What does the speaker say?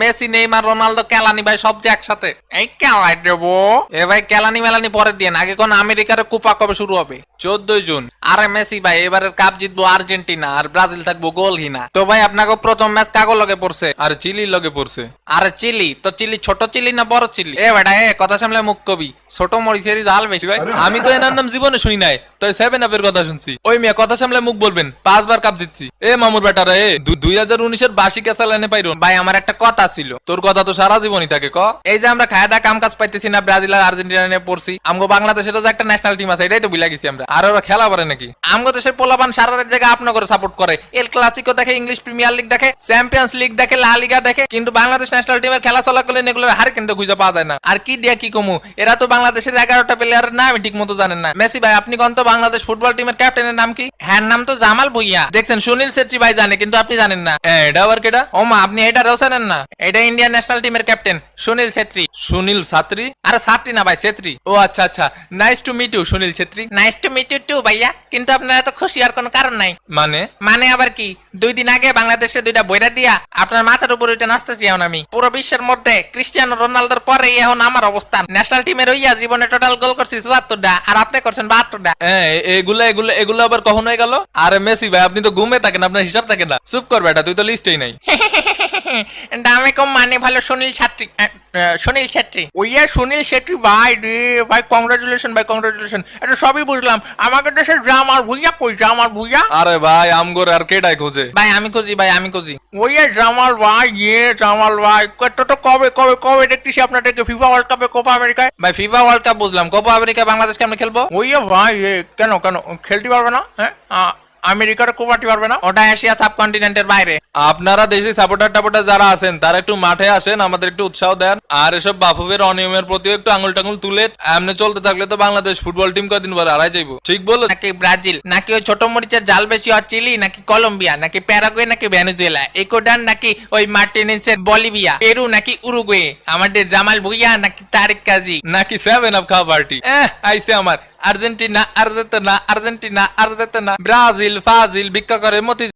Messi, Neymar, Ronaldo, কেলানি ভাই সব যে একসাথে। এই কেলাই দেবো এ ভাই, কেলানি মেলানি পরে দিয়ে আগে কোন আমেরিকার কোপা কবে শুরু হবে? 14 জুন। আরে মেসি ভাই, এবারের কাপ জিতবো আর্জেন্টিনা, আর ব্রাজিল থাকবো গোলহীনা। তো ভাই আপনাকে প্রথম ম্যাচ কাগো লগে পড়ছে? আর চিলির লগে পড়ছে। আরে চিলি তো চিলি, ছোট চিলি না বড় চিলি? এ বেটা এ কথা সামলে মুখ কবি, ছোট মরিচেরই ঝাল বেশি ভাই। আমি তো এনার নাম জীবনে শুনি নাই, তো 7 আপের কথা শুনছি। ওই মেয়ে কথা সামলে মুখ বলবেন, 5 বার কাপ জিতছি। এ মামুর বেটারা, এ 2019-এর বাসি কেসা লাইনে পাইরো ভাই। আমার একটা কথা ছিল। তোর কথা তো সারা জীবনই থাকে ক। এই যে আমরা খায় দা কাম কাজ পাইতেছি না, ব্রাজিল আর আর্জেন্টিনা নিয়ে পড়ছি। আমগো বাংলাদেশেরও যে একটা ন্যাশনাল টিম আছে, এটাই তো ভুলে গেছি আমরা। আর ওরা খেলা পারে নাকি? আমগো দেশের পোলাপান সারা রাত জায়গা আপনা করে সাপোর্ট করে, এল ক্লাসিকো দেখে, ইংলিশ প্রিমিয়ার লিগ দেখে, চ্যাম্পিয়ন্স লিগ দেখে, লা লিগা দেখে, কিন্তু বাংলাদেশ ন্যাশনাল টিমের খেলা চলাকালীন এগুলো হার কিন্তু খুঁজে পাওয়া যায় না। আর কি দিয়া কি কমু, এরা তো বাংলাদেশের 11টা প্লেয়ারের নাম ঠিক মতো জানেন না। মেসি ভাই, আপনি কোন তো বাংলাদেশ ফুটবল টিমের ক্যাপ্টেনের নাম কি? হ্যাঁ, নাম তো জামাল ভুইয়া। দেখছেন, সুনীল ছেত্রী ভাই জানে, কিন্তু আপনি জানেন না। এটা আবার কেডা? ও মা, আপনি এটা জানেন না? এটা ইন্ডিয়ান ন্যাশনাল টিমের ক্যাপ্টেন সুনীল ছেত্রী। সুনীল ছাত্রী? আরে ছাত্রী না ভাই, ছেত্রী। ও আচ্ছা আচ্ছা, nice to meet you Sunil Chhetri. Nice to meet you too ভাইয়া, কিন্তু আপনার এত খুশি আর কোনো কারণ নাই। মানে আবার কি? 2 দিন আগে বাংলাদেশে 2টা বইরা দিয়া আপনার মাথার উপর ওইটা নাচতেছি এখন আমি। পুরো বিশ্বের মধ্যে ক্রিস্টিয়ানো রোনালদোর পরে এখন আমার অবস্থান। ন্যাশনাল টিমের হইয়া জীবনে টোটাল গোল করছি 74টা, আর আপনি করছেন 72টা। এগুলো আবার কখন হয়ে গেল? আরে মেসি ভাই, আপনি তো ঘুমে থাকেন, আপনার হিসাব থাকে না। চুপ কর বেটা, তুই তো লিস্টেই নাই। দামে কম মানে ভালো সুনীল ছাত্রী, সুনীল ছেত্রী। ওইয়া সুনীল ছেত্রী ভাই রে ভাই, কংগ্রাচুলেশন ভাই, কংগ্রাচুলেশন। এটা সবই বুঝলাম, আমাদের দেশের জামাল ভুইয়া কই? জামাল ভুইয়া? আরে ভাই আমগোর আর কেডাই খোঁজে ভাই? আমি খুঁজি ভাই, আমি খুঁজি। ওইয়া জামাল ভাই, জামাল ভাই তো কবে কবে কবে দেখতেছি আপনাদেরকে ফিফা ওয়ার্ল্ড কাপে, কোপা আমেরিকায়। ভাই ফিফা ওয়ার্ল্ড কাপ বুঝলাম, কোপা আমেরিকায় বাংলাদেশকে আমরা খেলবো। ওইয়া ভাই কেন কেন খেলতে পারবে না? হ্যাঁ, আমেরিকার কোপাটি পারবে না, ওটা এশিয়া সাবকন্টিনেন্টের বাইরে। আপনারা দেশি সাপোর্টার টাপোর্টার যারা আছেন, তারা একটু মাঠে আসেন, আমাদের একটু উৎসাহ দেন। আর এসব বাফুফের অনিয়মের প্রতি একটু আঙুল টাঙুল তুলে এমনি চলতে থাকলে তো বাংলাদেশ ফুটবল টিম কদিন পরে হারাই যাইবো। ঠিক বলো? নাকি ব্রাজিল, নাকি ওই ছোট মরিচের জাল বেশি আর চিলি, নাকি কলম্বিয়া, নাকি প্যারাগুয়ে, নাকি ভেনেজুয়েলা, ইকুয়েডর, নাকি ওই মার্টিনেসের বলিভিয়া, পেরু, নাকি উরুগুয়ে, আমাদের জামাল ভুইয়া, নাকি তারিক কাজী, নাকি 7 আপ খাওয়া পার্টি। আইসে আমার Argentina, Argentina, Argentina, Argentina, Brazil ফাজিল ভিক্ষা করে মতি।